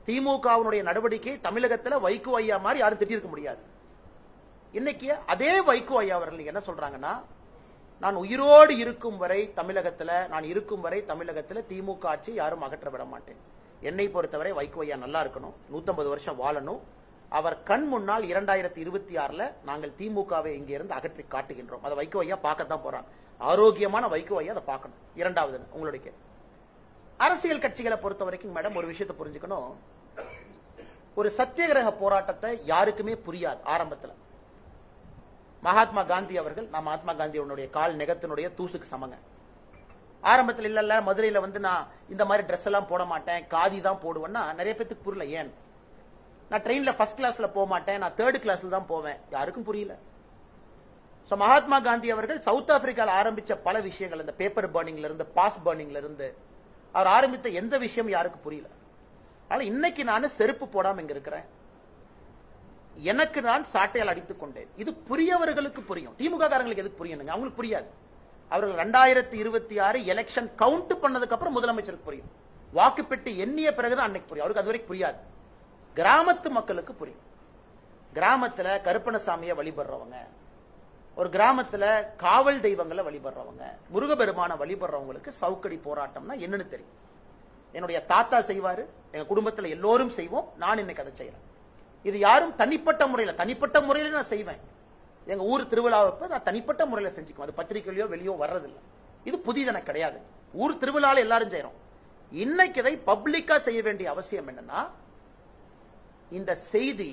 திமுகவினுடைய நடவடிக்கை தமிழகத்தில் வைகோ ஐயா மாதிரி யாரும் திட்டிருக்க முடியாது. இன்னைக்கு அதே வைகோ ஐயா அவர்கள் என்ன சொல்றாங்கன்னா, நான் உயிரோடு இருக்கும் வரை தமிழகத்தில் திமுக ஆட்சி யாரும் அகற்ற விட மாட்டேன். என்னை பொறுத்தவரை வைகோ ஐயா நல்லா இருக்கணும், 150 வருஷம் வாழணும். அவர் கண் முன்னால் 2026 நாங்கள் திமுகவை இங்கே இருந்து அகற்றி காட்டுகின்றோம். அதை வைகோ ஐயா பார்க்கத்தான் போறாங்க. ஆரோக்கியமான வைகோ ஐயா அதை பார்க்கணும். இரண்டாவது உங்களுடைய அரசியல் கட்சிகளை பொறுத்த வரைக்கும் மேடம் ஒரு விஷயத்தை புரிஞ்சுக்கணும், ஒரு சத்தியகிரக போராட்டத்தை யாருக்குமே புரியாது ஆரம்பத்தில். மகாத்மா காந்தி அவர்கள், நான் மகாத்மா காந்தியோட கால் நெகத்தினுடைய தூசுக்கு சமங்க. ஆரம்பத்தில் இல்ல மதுரையில வந்து நான் இந்த மாதிரி ட்ரெஸ் எல்லாம் போட மாட்டேன், காதி தான் போடுவேன்னா நிறைய பேருக்கு புரியல. ஏன் நான் ட்ரெயின்ல ஃபர்ஸ்ட் கிளாஸ்ல போக மாட்டேன், நான் தேர்ட் கிளாஸ்ல தான் போவேன், யாருக்கும் புரியல. சோ மகாத்மா காந்தி அவர்கள் சவுத் ஆப்பிரிக்கால ஆரம்பிச்ச பல விஷயங்கள், இந்த பேப்பர் பர்னிங்ல இருந்து பாஸ் பர்னிங்ல இருந்து அவர் ஆரம்பித்த எந்த விஷயம் யாருக்கும் புரியல. ஆனா இன்னைக்கு நான் செருப்பு போடாம இங்க இருக்கிறேன், எனக்கு நான் சாட்டையால் அடித்துக் கொண்டேன். இது புரியவர்களுக்கு புரியும், திமுக காரங்களுக்கு எதுக்கு புரியணுங்க? அவங்களுக்கு புரியாது. அவர்கள் 2026 எலெக்ஷன் கவுண்ட் பண்ணதுக்கு அப்புறம் முதலமைச்சருக்கு புரியும், வாக்குப்பெட்டி எண்ணிய பிறகுதான் அன்னைக்கு புரியும். அவருக்கு அதுவரைக்கும் புரியாது. கிராமத்து மக்களுக்கு புரியும். கிராமத்துல கருப்பணசாமியை வழிபடுறவங்க, ஒரு கிராமத்துல காவல் தெய்வங்களை வழிபடுறவங்க, முருகபெருமான வழிபடுறவங்களுக்கு சவுக்கடி போராட்டம்னா என்னன்னு தெரியும். என்னுடைய தாத்தா செய்வாரு, எங்க குடும்பத்துல எல்லோரும் செய்வோம், நான் இன்னைக்கு அதை செய்யறேன். இது யாரும் தனிப்பட்ட முறையில நான் செய்வேன். எங்க ஊர் திருவிழாவுக்கு நான் தனிப்பட்ட முறையில செஞ்சுக்குவேன், அது பத்திரிகையிலயோ வெளியோ வர்றதில்லை. இது புதிதென கிடையாது, ஊர் திருவிழால எல்லாரும் செய்யறோம். இன்னைக்கு இதை பப்ளிக்கா செய்ய வேண்டிய அவசியம் என்னன்னா, இந்த செய்தி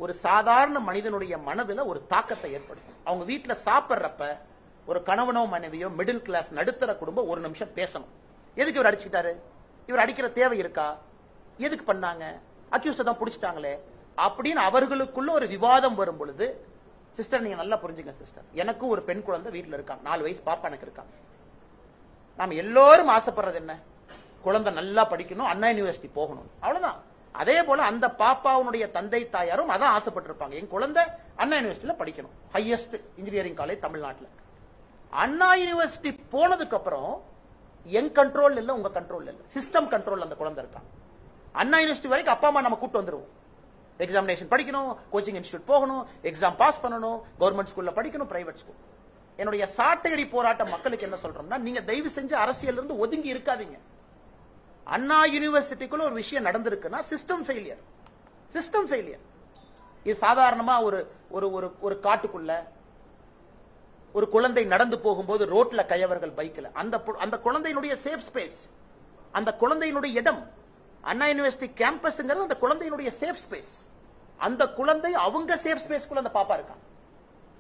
ஒரு சாதாரண மனிதனுடைய மனதுல ஒரு தாக்கத்தை ஏற்படுத்தும். அவங்க வீட்டுல சாப்பிடுறப்ப ஒரு கணவனோ மனைவியோ மிடில் கிளாஸ் நடுத்தர குடும்பம் ஒரு நிமிஷம் பேசணும். எதுக்கு இவர் அடிச்சுட்டாரு, இவர் அடிக்கிற தேவை இருக்கா, எதுக்கு பண்ணாங்க, அக்யூஸ்ட் தான் பிடிச்சிட்டாங்களே அப்படின்னு அவர்களுக்குள்ள ஒரு விவாதம் வரும் பொழுது, சிஸ்டர் நீங்க நல்லா புரிஞ்சுங்க சிஸ்டர், எனக்கும் ஒரு பெண் குழந்தை வீட்டுல இருக்காங்க, 4 வயசு பாப்பா எனக்கு இருக்காங்க. நாம எல்லோரும் ஆசைப்படுறது என்ன, குழந்தை நல்லா படிக்கணும், அண்ணா யூனிவர்சிட்டி போகணும், அவ்வளவுதான். அதே போல அந்த பாப்பாவுடைய தந்தை தாயாரும் அதான் ஆசைப்பட்டிருப்பாங்க, என் குழந்தை அண்ணா யூனிவர்சிட்டியில படிக்கணும், ஹையஸ்ட் இன்ஜினியரிங் காலேஜ் தமிழ்நாட்டில். அண்ணா யூனிவர்சிட்டி போனதுக்கு அப்புறம் என் கண்ட்ரோல் இல்ல, உங்க கண்ட்ரோல் இல்ல, சிஸ்டம் கண்ட்ரோல் அந்த குழந்தை இருக்காங்க. அண்ணா யூனிவர்சிட்டி வரைக்கும் அப்பா அம்மா நம்ம கூட்டு வந்துருவோம், எக்ஸாமினேஷன் படிக்கணும், கோச்சிங் இன்ஸ்டியூட் போகணும், எக்ஸாம் பாஸ் பண்ணணும், கவர்மெண்ட் ஸ்கூல்ல படிக்கணும், பிரைவேட் ஸ்கூல். என்னுடைய சாட்டையடி போராட்ட மக்களுக்கு என்ன சொல்றோம்னா, நீங்க தயவு செஞ்சு அரசியல் இருந்து ஒதுங்கி இருக்காதீங்க. அண்ணா யூனிவர்சிட்டிக்குள்ள ஒரு விஷயம் நடந்திருக்குன்னா சிஸ்டம் ஃபெயிலியர், சிஸ்டம் ஃபெயிலியர். இது சாதாரணமா ஒரு காட்டுக்குள்ள ஒரு குழந்தை நடந்து போகும்போது ரோட்ல கையவர்கள் பைக்ல, அந்த குழந்தையினுடைய சேஃப் ஸ்பேஸ், அந்த குழந்தையினுடைய இடம், அண்ணா யூனிவர்சிட்டி கேம்பஸ்ங்கிறது அந்த குழந்தையினுடைய சேஃப் ஸ்பேஸ். அந்த குழந்தை அவங்க சேஃப் ஸ்பேஸ்க்குள்ள அந்த பாப்பா இருக்கான்,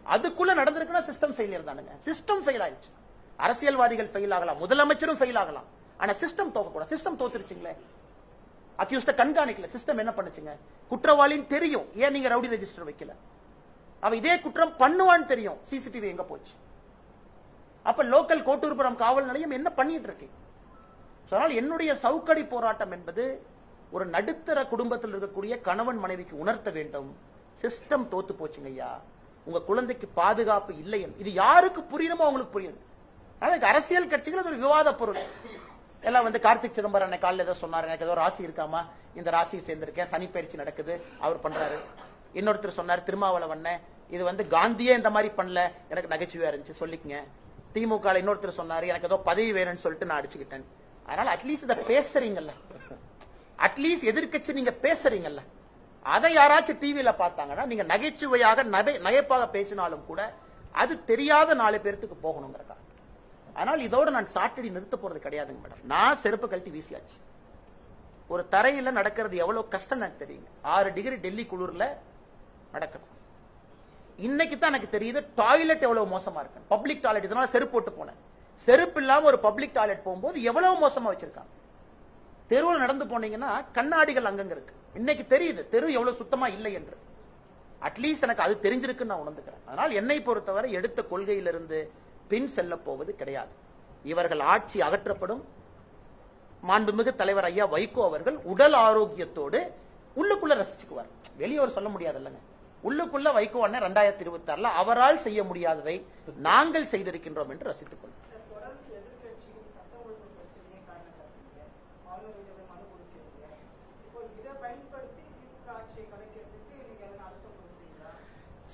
அதுக்குள்ள நடந்திருக்குன்னா சிஸ்டம் ஃபெயிலியர் தானுங்க. சிஸ்டம் ஃபெயில் ஆயிடுச்சு. அரசியல்வாதிகள் ஃபெயில் ஆகலாம், முதலமைச்சரும் ஃபெயில் ஆகலாம், ஆனா சிஸ்டம் தோக்கக்கூடாது. சிஸ்டம் தோத்துருச்சுங்களே, அக்யூஸ்ட கண்காணிக்கல. சிஸ்டம் என்ன பண்ணுச்சுங்க? குற்றவாளின்னு தெரியும், ஏன் நீங்க ரவுடி ரெஜிஸ்டர் வைக்கல? அவன் இதே குற்றம் பண்ணுவான்னு தெரியும், சிசிடிவி எங்க போச்சு? அப்ப லோக்கல் கோட்டூர்புரம் காவல் நிலையம் என்ன பண்ணிட்டு இருக்கு? என்னுடைய சவுக்கடி போராட்டம் என்பது ஒரு நடுத்தர குடும்பத்தில் இருக்கக்கூடிய கணவன் மனைவிக்கு உணர்த்த வேண்டும், சிஸ்டம் தோத்து போச்சுங்க ஐயா, உங்க குழந்தைக்கு பாதுகாப்பு இல்லை. இது யாருக்கு புரியணுமோ அவங்களுக்கு புரியும். அரசியல் கட்சிகள் அது ஒரு விவாத பொருள். எல்லாம் கார்த்திக் சிதம்பரம் அன்னை காலையில் ஏதோ சொன்னாரு, எனக்கு ஏதோ ராசி இருக்காமா, இந்த ராசியை சேர்ந்திருக்கேன், சனி பயிற்சி நடக்குது, அவர் பண்றாரு. இன்னொருத்தர் சொன்னாரு திருமாவளவன், இது காந்தியே இந்த மாதிரி பண்ணல, எனக்கு நகைச்சுவையா இருந்துச்சு, சொல்லிக்கங்க. திமுக இன்னொருத்தர் சொன்னாரு, எனக்கு ஏதோ பதவி வேணும்னு சொல்லிட்டு நான் அடிச்சுக்கிட்டேன். அதனால அட்லீஸ்ட் இதை பேசுறீங்கல்ல, அட்லீஸ்ட் எதிர்கட்சி நீங்க பேசுறீங்கல்ல, அதை யாராச்சும் டிவியில பார்த்தாங்கன்னா நீங்க நகைச்சுவையாக நகைப்பாக பேசினாலும் கூட அது தெரியாத 4 பேருக்கு போகணுங்கிறக்கா. ஆனால் இதோட நான் சாட்டடி நிறுத்த போறது கிடையாதுங்க மேடம். நான் செருப்பு கழட்டி வீசியாச்சு. ஒரு தரையில நடக்கிறது எவ்வளவு கஷ்டம் எனக்கு தெரியுங்க. 6 டிகிரி டெல்லி குளிர்ல நடக்கணும். இன்னைக்கு தான் எனக்கு தெரியுது டாய்லெட் எவ்வளவு மோசமா இருக்கு. பப்ளிக் டாய்லெட், இதனால செருப்பு போட்டு போனேன். செருப்பு இல்லாம ஒரு பப்ளிக் டாய்லெட் போகும்போது எவ்வளவு மோசமா வச்சிருக்காங்க. தெருவில் நடந்து போனீங்கன்னா கண்ணாடிகள் அங்கங்க இருக்கு. இன்னைக்கு தெரியுது தெரு எவ்வளவு சுத்தமா இல்லை என்று. அட்லீஸ்ட் எனக்கு அது தெரிஞ்சிருக்குன்னு நான் உணர்ந்துக்கிறேன். அதனால் என்னை பொறுத்தவரை எடுத்த கொள்கையிலிருந்து பின் செல்ல போவது கிடையாது. இவர்கள் ஆட்சி அகற்றப்படும். மாண்புமிகு தலைவர் ஐயா வைகோ அவர்கள் உடல் ஆரோக்கியத்தோடு உள்ளுக்குள்ள ரசிச்சுக்குவார். வெளியோர் சொல்ல முடியாது இல்லைங்க. உள்ளுக்குள்ள வைகோ அண்ணன் 2026 அவரால் செய்ய முடியாததை நாங்கள் செய்திருக்கின்றோம் என்று ரசித்துக் கொள்ளும்.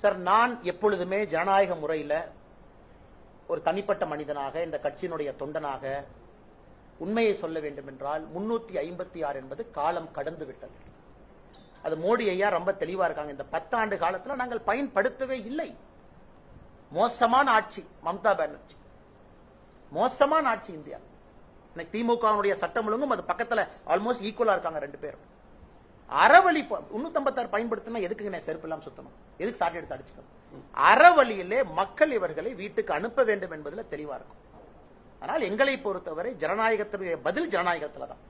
சார், நான் எப்பொழுதுமே ஜனநாயக முறையில் ஒரு தனிப்பட்ட மனிதனாக, இந்த கட்சியினுடைய தொண்டனாக உண்மையை சொல்ல வேண்டும் என்றால் 356 என்பது காலம் கடந்து விட்டது. அது மோடி ஐயா ரொம்ப தெளிவா இருக்காங்க. இந்த 10 ஆண்டு காலத்தில் நாங்கள் பயன்படுத்தவே இல்லை. மோசமான ஆட்சி மம்தா பானர்ஜி, மோசமான ஆட்சி இந்தியா. திமுக சட்டம் ஒழுங்கும் அது பக்கத்துல ஆல்மோஸ்ட் ஈக்குவலா இருக்காங்க 2 பேரும். அறவழி 356 பயன்படுத்தினா எதுக்குங்க செருப்பு எல்லாம் சுத்தணும்? எதுக்கு சாட்டை எடுத்து அடிச்சுக்கணும்? அறவழியிலே மக்கள் இவர்களை வீட்டுக்கு அனுப்ப வேண்டும் என்பதில் தெளிவா இருக்கும். ஆனால் எங்களை பொறுத்தவரை ஜனநாயகத்தினுடைய பதில் ஜனநாயகத்துல தான்.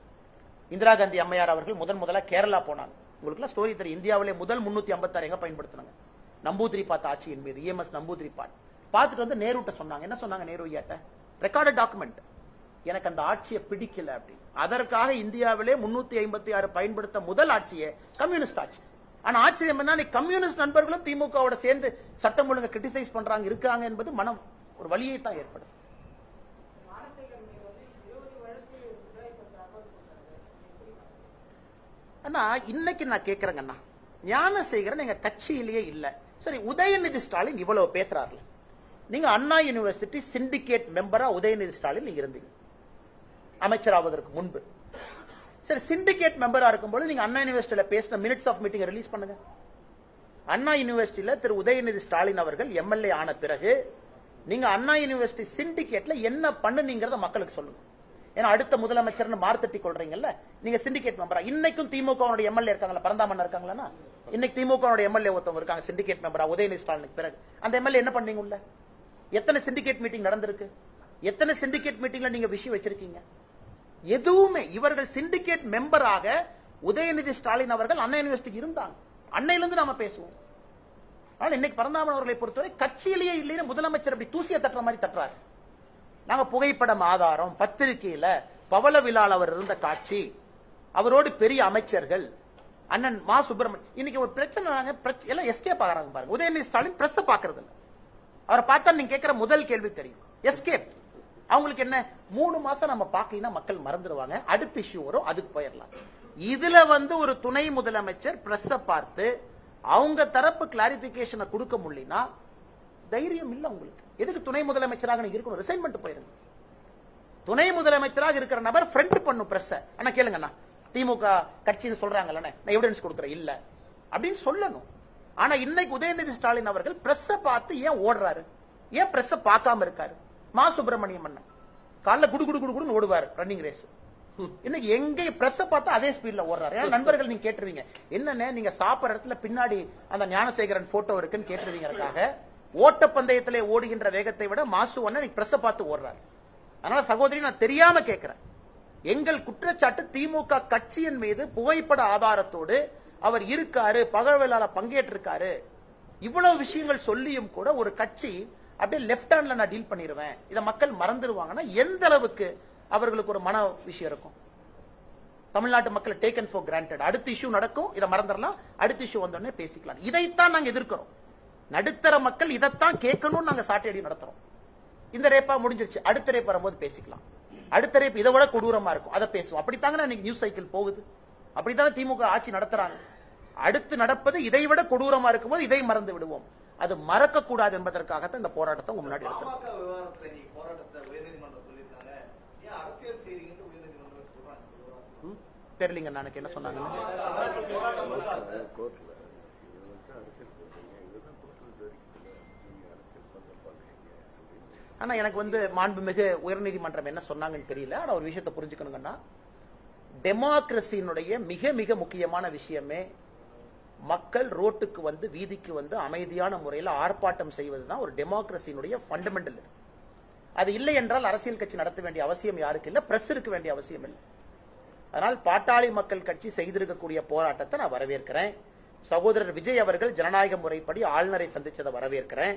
இந்திரா காந்தி அம்மையார் அவர்கள் முதலா கேரளா போனாங்க. உங்களுக்கு ஸ்டோரி தெரியும். இந்தியாவிலே முதல் 356 எங்க பயன்படுத்தினாங்க? நம்பூதிரிபாத் ஆட்சியின் மீது, EMS நம்பூதிரிபாத் பார்த்துட்டு நேருட்ட சொன்னாங்க. என்ன சொன்னாங்க நேரு ஐயாட்ட? Recorded document. எனக்கு அந்த ஆட்சியை பிடிக்கல அப்படி. அதற்காக இந்தியாவிலே 356 பயன்படுத்த முதல் ஆட்சியே கம்யூனிஸ்ட் ஆட்சி. ஆனா ஆச்சரியம் என்ன, கம்யூனிஸ்ட் நண்பர்களும் திமுகவோட சேர்ந்து சட்டம் ஒழுங்கை கிரிட்டிசைஸ் பண்றாங்க இருக்காங்க என்பது மனம் ஒரு வழியை தான் ஏற்படுது. அண்ணா இன்னைக்கு நான் கேட்கிறேங்கண்ணா, ஞானசேகரன் எங்க கட்சியிலேயே இல்ல. சரி, உதயநிதி ஸ்டாலின் இவ்வளவு பேசுறாருல, நீங்க அண்ணா யூனிவர்சிட்டி சிண்டிகேட் மெம்பரா உதயநிதி ஸ்டாலின் நீங்க இருந்தீங்க அமைச்சராவதற்கு முன்பு. சரி, சிண்டிகேட் மெம்பரா இருக்கும்போது நீங்க அண்ணா யூனிவர்சிட்டியில பேசின மினிட்ஸ் ஆஃப் மீட்டிங் ரிலீஸ் பண்ணுங்க. அண்ணா யூனிவர்சிட்டியில திரு உதயநிதி ஸ்டாலின் அவர்கள் எம்எல்ஏ ஆன பிறகு நீங்க அண்ணா யூனிவர்சிட்டி சிண்டிகேட்ல என்ன பண்ணுனீங்கறத மக்களுக்கு சொல்லுங்க. ஏன்னா அடுத்த முதலமைச்சர்னு மார்த்தட்டி கொள்றீங்கல்ல, நீங்க சிண்டிகேட் மெம்பரா. இன்னைக்கும் திமுக எம்எல்ஏ இருக்காங்களா? பரந்தாமன் இருக்காங்களா? இன்னைக்கு திமுக எம்எல்ஏ ஒருத்தவங்க இருக்காங்க சிண்டிகேட் மெம்பரா உதயநிதி ஸ்டாலினுக்கு பிறகு. அந்த எம்எல்ஏ என்ன பண்ணீங்க? உள்ள எத்தனை சிண்டிகேட் மீட்டிங் நடந்திருக்கு? எத்தனை சிண்டிகேட் மீட்டிங்ல நீங்க விஷயம் வச்சிருக்கீங்க? எதுவுமே. இவர்கள் சிண்டிகேட் மெம்பராக உதயநிதி ஸ்டாலின் அவர்கள் அண்ணா யூனிவர்சிட்டிக்கு இருந்தாங்க. அன்னையிலிருந்து நாம பேசுவோம். ஆனால் இன்னைக்கு பரந்தாமன் அவர்களை பொறுத்தவரை கட்சியிலேயே இல்லைன்னு முதலமைச்சர் அப்படி தூசிய தட்டுற மாதிரி தட்டுறாரு. நாங்க புகைப்படம் ஆதாரம், பத்திரிகையில பவள விழால் அவர் இருந்த காட்சி, அவரோடு பெரிய அமைச்சர்கள், அண்ணன் மா சுப்பிரமணியன். இன்னைக்கு ஒரு பிரச்சனை, எல்லாம் எஸ்கேப் ஆகிறாங்க பாருங்க. உதயநிதி ஸ்டாலின் பிரஸ் பாக்குறது இல்ல. அவரை பார்த்தா நீங்க கேட்கிற முதல் கேள்வி தெரியும், எஸ்கேப். அவங்களுக்கு என்ன, 3 மாசம் நம்ம பார்க்கலாம், மக்கள் மறந்துடுவாங்க, அடுத்த இஷ்யூ வரும், அதுக்கு போயிடலாம். இதுல ஒரு துணை முதலமைச்சர் பிரஸ் பார்த்து அவங்க தரப்பு கிளாரிபிகேஷனை கொடுக்க முடியலனா தைரியம் இல்ல உங்களுக்கு. எதுக்கு துணை முதலமைச்சராக நீங்க இருக்கணும்? ரிசைன் பண்ணிட்டு போயிருங்க. துணை முதலமைச்சராக இருக்கிற நபர் ஃப்ரண்ட் பண்ணும் பிரஸ். ஆனா கேளுங்கண்ணா, திமுக கட்சின்னு சொல்றாங்கல்ல, நான் எவிடன்ஸ் கொடுக்குறேன் இல்ல அப்படின்னு சொல்லணும். ஆனா இன்னைக்கு உதயநிதி ஸ்டாலின் அவர்கள் பிரஸ் பார்த்து ஏன் ஓடுறாரு? ஏன் பிரஸ் பார்க்காம இருக்காரு? மா சுப்பிரமணியம் அண்ணன் காலைல குடு குடு குடு குடுன்னு ஓடுவாரு ரன்னிங் ரேஸ். இன்னைக்கு எங்க பிரஸ் பார்த்தா அதே ஸ்பீட்ல ஓடுறாரு. ஏன்னா நண்பர்கள் நீங்க கேட்டுருவீங்க, என்னன்னு நீங்க சாப்பிடுற இடத்துல பின்னாடி அந்த ஞானசேகரன் போட்டோ இருக்குன்னு கேட்டுருவீங்க. ஓட்டப்பந்தயத்திலே ஓடுகின்ற வேகத்தை விட மாசு ஒண்ணு பிரஸ் பார்த்து ஓடுறாரு. அதனால சகோதரி, நான் தெரியாம கேட்கிறேன், எங்கள் குற்றச்சாட்டு திமுக கட்சியின் மீது புகைப்பட ஆதாரத்தோடு அவர் இருக்காரு, பகவலால பங்கேற்றிருக்காரு, இவ்வளவு விஷயங்கள் சொல்லியும் கூட ஒரு கட்சி அப்படியே லெப்ட் ஹேண்ட்ல நான் டீல் பண்ணிடுவேன், இதை மக்கள் மறந்துடுவாங்கன்னா எந்த அளவுக்கு அவர்களுக்கு ஒரு மன விஷயம் இருக்கும்? தமிழ்நாட்டு மக்கள் டேக்கன் ஃபார் கிராண்டட். அடுத்த இஷ்யூ நடக்கும், இதை மறந்துடலாம், அடுத்த இஷ்யூ வந்தோடனே பேசிக்கலாம். இதைத்தான் நாங்க எதிர்க்கிறோம். நடுத்தர மக்கள் இதைத்தான் கேட்கணும்னு நாங்க சாட்டையடி நடத்துறோம். இந்த ரேப்பா முடிஞ்சிருச்சு, அடுத்த ரேப் வரும்போது பேசிக்கலாம். அடுத்த ரேப் இதை விட கொடூரமா இருக்கும், அதை பேசுவோம். அப்படித்தாங்க இன்னைக்கு நியூஸ் சைக்கிள் போகுது, அப்படித்தானே திமுக ஆட்சி நடத்துறாங்க. அடுத்து நடப்பது இதை விட கொடூரமா இருக்கும்போது இதை மறந்து விடுவோம். அது மறக்க கூடாது என்பதற்காகத்தான் இந்த போராட்டத்தை உங்க முன்னாடி எடுத்தோம். தெரியலங்க எனக்கு என்ன சொன்னாங்க. ஆனா எனக்கு மாண்புமிகு உயர்நீதிமன்றம் என்ன சொன்னாங்கன்னு தெரியல. ஆனா ஒரு விஷயத்தை புரிஞ்சுக்கணுங்கன்னா, டெமோக்ரஸியினுடைய மிக மிக முக்கியமான விஷயமே மக்கள் ரோட்டுக்கு வீதிக்கு அமைதியான முறையில் ஆர்ப்பாட்டம் செய்வதுதான் ஒரு டெமோக்ரஸியினுடைய ஃபண்டமெண்டல். அது இல்லை என்றால் அரசியல் கட்சி நடத்த வேண்டிய அவசியம் யாருக்கு இல்லை, பிரஸ் இருக்க வேண்டிய அவசியம் இல்லை. அதனால் பாட்டாளி மக்கள் கட்சி செய்திருக்கக்கூடிய போராட்டத்தை நான் வரவேற்கிறேன். சகோதரர் விஜய் அவர்கள் ஜனநாயக முறைப்படி ஆளுநரை சந்திச்சதை வரவேற்கிறேன்.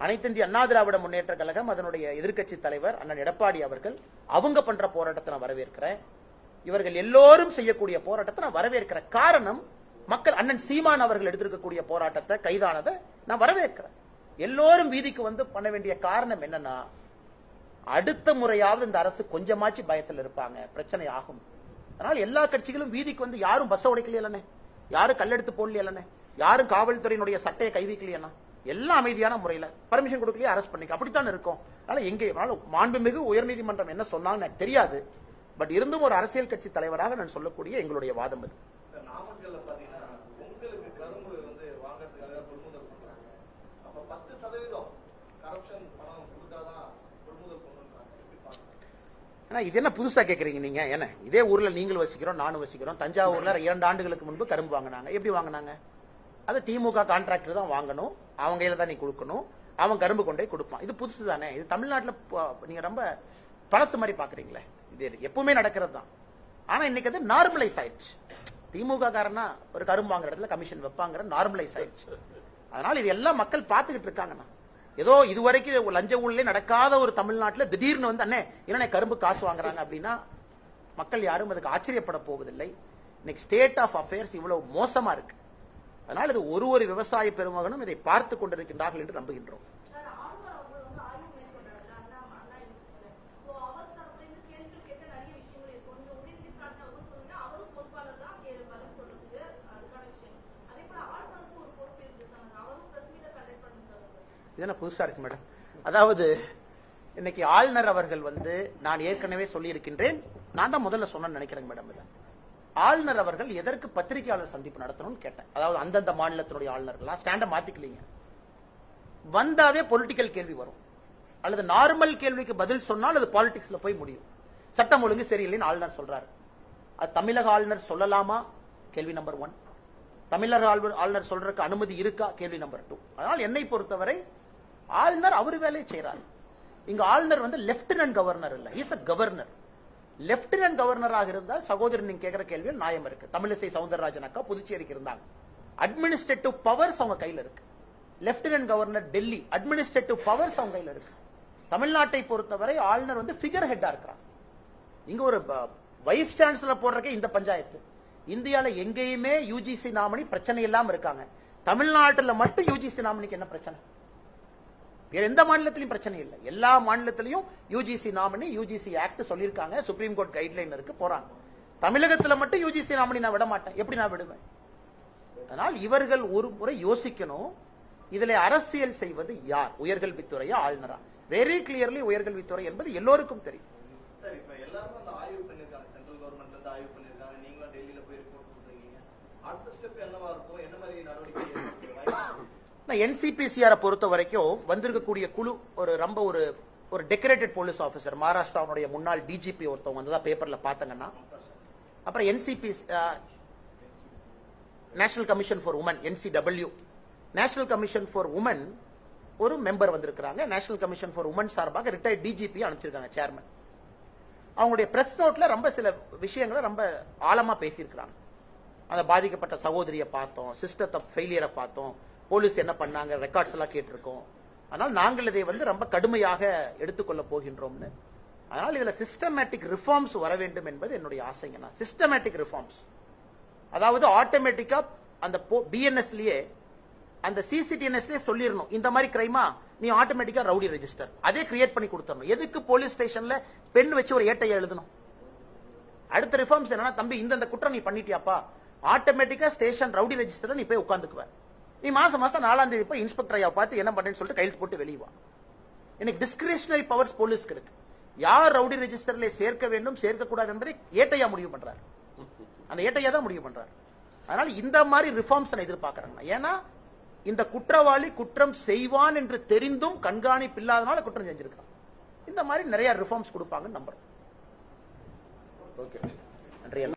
அனைத்து இந்திய அண்ணா திராவிட முன்னேற்ற கழகம் அதனுடைய எதிர்க்கட்சி தலைவர் அண்ணன் எடப்பாடி அவர்கள் அவங்க பண்ற போராட்டத்தை நான் வரவேற்கிறேன். இவர்கள் எல்லோரும் செய்யக்கூடிய போராட்டத்தை நான் வரவேற்கிறேன். காரணம், மக்கள் அண்ணன் சீமான் அவர்கள் எடுத்திருக்கக்கூடிய போராட்டத்தை, கைதானதை நான் வரவேற்கிறேன். எல்லோரும் வீதிக்கு பண்ண வேண்டிய காரணம் என்னன்னா, அடுத்த முறையாவது இந்த அரசு கொஞ்சமாச்சு பயத்தில் இருப்பாங்க, பிரச்சனை ஆகும். அதனால எல்லா கட்சிகளும் வீதிக்கு யாரும் பஸ் உடைக்கலையே, யாரும் கல்லெடுத்து போடலையே, யாரும் காவல்துறையினுடைய சட்டையை கை வைக்கலையா, எல்லாம் அமைதியான முறையில் பர்மிஷன் கொடுக்கலையே, அரெஸ்ட் பண்ணிக்க, அப்படித்தான் இருக்கும். அதனால எங்கே மாண்புமிகு உயர்நீதிமன்றம் என்ன சொன்னாங்க எனக்கு தெரியாது. பட் இருந்தும் ஒரு அரசியல் கட்சி தலைவராக நான் சொல்லக்கூடிய எங்களுடைய வாதம் அது. இது என்ன புதுசா கேக்குறீங்க நீங்க? என்ன இதே ஊர்ல நீங்களும் வசிக்கிறோம், நானும் வசிக்கிறோம். தஞ்சாவூர்ல 2 ஆண்டுகளுக்கு முன்பு கரும்பு வாங்கினாங்க. எப்படி வாங்கினாங்க? அது திமுக கான்ட்ராக்டர் தான் வாங்கணும், அவங்க கையில தான் நீ கொடுக்கணும், அவன் கரும்பு கொண்டே கொடுப்பான். இது புதுசு தானே? இது தமிழ்நாட்டில் நீங்க ரொம்ப பழசு மாதிரி பாக்குறீங்களே. இது எப்பவுமே நடக்கிறது தான். ஆனா இன்னைக்கு அது நார்மலைஸ் ஆயிடுச்சு. திமுக காரனா ஒரு கரும்பு வாங்குற இடத்துல கமிஷன் வைப்பாங்கிற நார்மலைஸ் ஆயிடுச்சு. அதனால இது எல்லாம் மக்கள் பார்த்துக்கிட்டு இருக்காங்கண்ணா. ஏதோ இதுவரைக்கும் லஞ்ச ஊழலே நடக்காத ஒரு தமிழ்நாட்டில் திடீர்னு அண்ணே என்ன கரும்பு காசு வாங்குறாங்க அப்படின்னா மக்கள் யாரும் அதுக்கு ஆச்சரியப்பட போவதில்லை. இன்னைக்கு ஸ்டேட் ஆஃப் அஃபேர்ஸ் இவ்வளவு மோசமா இருக்கு. அதனால இது ஒரு விவசாய பெருமகனும் இதை பார்த்து கொண்டிருக்கின்றார்கள் என்று நம்புகின்றோம். புதுசா இருக்கு மேடம். அதாவது இன்னைக்கு ஆளுநர் அவர்கள் நான் ஏற்கனவே சொல்லி இருக்கின்றேன், நான் தான் முதல்ல சொன்ன நினைக்கிறேன் மேடம். ஆளுநர் அவர்கள் எதற்கு பத்திரிகையாளர் சந்திப்பு நடத்தணும்னு கேட்டேன். அதாவது அந்தந்த மாநிலத்தினுடைய ஆளுநர்கள் ஸ்டாண்ட மாத்திக்கலீங்க. வந்தாவே பொலிட்டிக்கல் கேள்வி வரும், அல்லது நார்மல் கேள்விக்கு பதில் சொன்னால் அது பாலிடிக்ஸ்ல போய் முடியும். சட்டம் ஒழுங்கு சரியில்லைன்னு ஆளுநர் சொல்றாரு. அது தமிழக ஆளுநர் சொல்லலாமா? கேள்வி நம்பர் 1. தமிழக ஆளுநர் சொல்றதுக்கு அனுமதி இருக்கா? கேள்வி நம்பர் 2. அதனால் என்னை பொறுத்தவரை ஆளுநர் அவரு வேலையை செய்யறாரு. இங்க ஆளுநர் லெப்டினன்ட் கவர்னர் இல்ல, இஸ் அ கவர்னர். லெப்டினன்ட் கவர்னராக இருந்தால் சகோதரன் நீங்க கேட்கிற கேள்வியில் நியாயம் இருக்கு. தமிழிசை சவுந்தரராஜன் அக்கா புதுச்சேரிக்கு இருந்தாங்க, அட்மினிஸ்ட்ரேட்டிவ் பவர்ஸ் அவங்க கையில இருக்கு. Lieutenant governor Delhi, administrative powers அவங்க கையில இருக்கு. தமிழ்நாட்டை பொறுத்தவரை ஆளுநர் ஃபிகர் ஹெட்டா இருக்கிறார். இங்க ஒரு வைஸ் சான்சலர் போடுறக்கே இந்த பஞ்சாயத்து. இந்தியால எங்கேயுமே யூஜிசி நாமினி பிரச்சனை இல்லாம இருக்காங்க. தமிழ்நாட்டில் மட்டும் யூஜிசி நாமினிக்கு என்ன பிரச்சனை? வேற எந்த மாநிலத்திலும் பிரச்சனை இல்லை. எல்லா மாநிலத்திலையும் யூஜிசி நாமினி, யூஜிசி ஆக்ட் சொல்லியிருக்காங்க, சுப்ரீம் கோர்ட் கைட்லைன் இருக்கு, போறாங்க. தமிழகத்தில் மட்டும் யூஜிசி நாமினி நான் விட மாட்டேன். எப்படி நான் விடுவேன்? அதனால் இவர்கள் ஒரு முறை யோசிக்கணும், இதுல அரசியல் செய்வது யார்? உயர்கல்வித்துறையா ஆளுநரா? வெரி கிளியர்லி உயர்கல்வித்துறை என்பது எல்லோருக்கும் தெரியும். என்சிபிசிஆர் பொறுத்த வரைக்கும் வந்திருக்கக்கூடிய குழு ஒரு டெக்கரேட்டட் போலீஸ் ஆபீசர், மகாராஷ்டிராவுடைய முன்னாள் டிஜிபி ஒருத்தவங்க வந்ததா பேப்பர்ல பாத்தங்கன்னா, அப்புறம் NCP national commission for women, NCW national commission for women ஒரு மெம்பர் வந்திருக்கிறாங்க. நேஷனல் கமிஷன் ஃபார் உமன் சார்பாக ரிட்டையர்ட் டிஜிபி அனுப்பிச்சிருக்காங்க, சேர்மன். அவங்களுடைய பிரஸ் நோட்ல ரொம்ப சில விஷயங்களை ரொம்ப ஆழமா பேசியிருக்கிறாங்க. அந்த பாதிக்கப்பட்ட சகோதரியை பார்த்தோம், சிஸ்டத்தை ஃபெயிலியரை பார்த்தோம், போலீஸ் என்ன பண்ணாங்க, ரெக்கார்ட்ஸ் எல்லாம் கேட்டிருக்கோம். அதனால் நாங்கள் இதை ரொம்ப கடுமையாக எடுத்துக்கொள்ள போகின்றோம்னு. அதனால் இதுல சிஸ்டமேட்டிக் ரிஃபார்ம்ஸ் வர வேண்டும் என்பது என்னுடைய ஆசைங்க. சிஸ்டமேட்டிக் ரிஃபார்ம்ஸ், அதாவது ஆட்டோமேட்டிக்கா அந்த பிஎன்எஸ்லயே அந்த சிசிடிஎன்எஸ்லயே சொல்லிடணும், இந்த மாதிரி கிரைமா நீ ஆட்டோமேட்டிக்கா ரவுடி ரெஜிஸ்டர் அதே கிரியேட் பண்ணி கொடுத்துடணும். எதுக்கு போலீஸ் ஸ்டேஷன்ல பெண் வச்சு ஒரு ஏட்டையை எழுதணும்? அடுத்த ரிஃபார்ம்ஸ் என்னன்னா, தம்பி இந்த குற்றம் நீ பண்ணிட்டியாப்பா, ஆட்டோமேட்டிக்கா ஸ்டேஷன் ரவுடி ரெஜிஸ்டர் நீ போய் உட்காந்துக்குவ. நீ மாசம் 4ஆம் தேதி போய் இன்ஸ்பெக்டர் ஐயா பார்த்து என்ன பண்றேன்னு சொல்லிட்டு கையெழுத்து போட்டு வெளியே வா. இன்னைக்கு டிஸ்கிரிஷனரி பவர்ஸ் போலீஸ்க்கு இருக்கு. யார் ரவுடி ரெஜிஸ்டர்ல சேர்க்க வேண்டும் சேர்க்க கூடாது என்பதை ஏட்டையா முடிவு பண்றாரு. அந்த ஏட்டையா தான் முடிவு பண்றாரு. அதனால இந்த மாதிரி ரிஃபார்ம்ஸ் நான் எதிர்பார்க்கிறேன். ஏன்னா இந்த குற்றவாளி குற்றம் செய்வான் என்று தெரிந்தும் கண்காணிப்பு இல்லாதனால குற்றம் செஞ்சிருக்கான். இந்த மாதிரி நிறைய ரிஃபார்ம்ஸ் கொடுப்பாங்கன்னு நம்புறேன். நன்றி.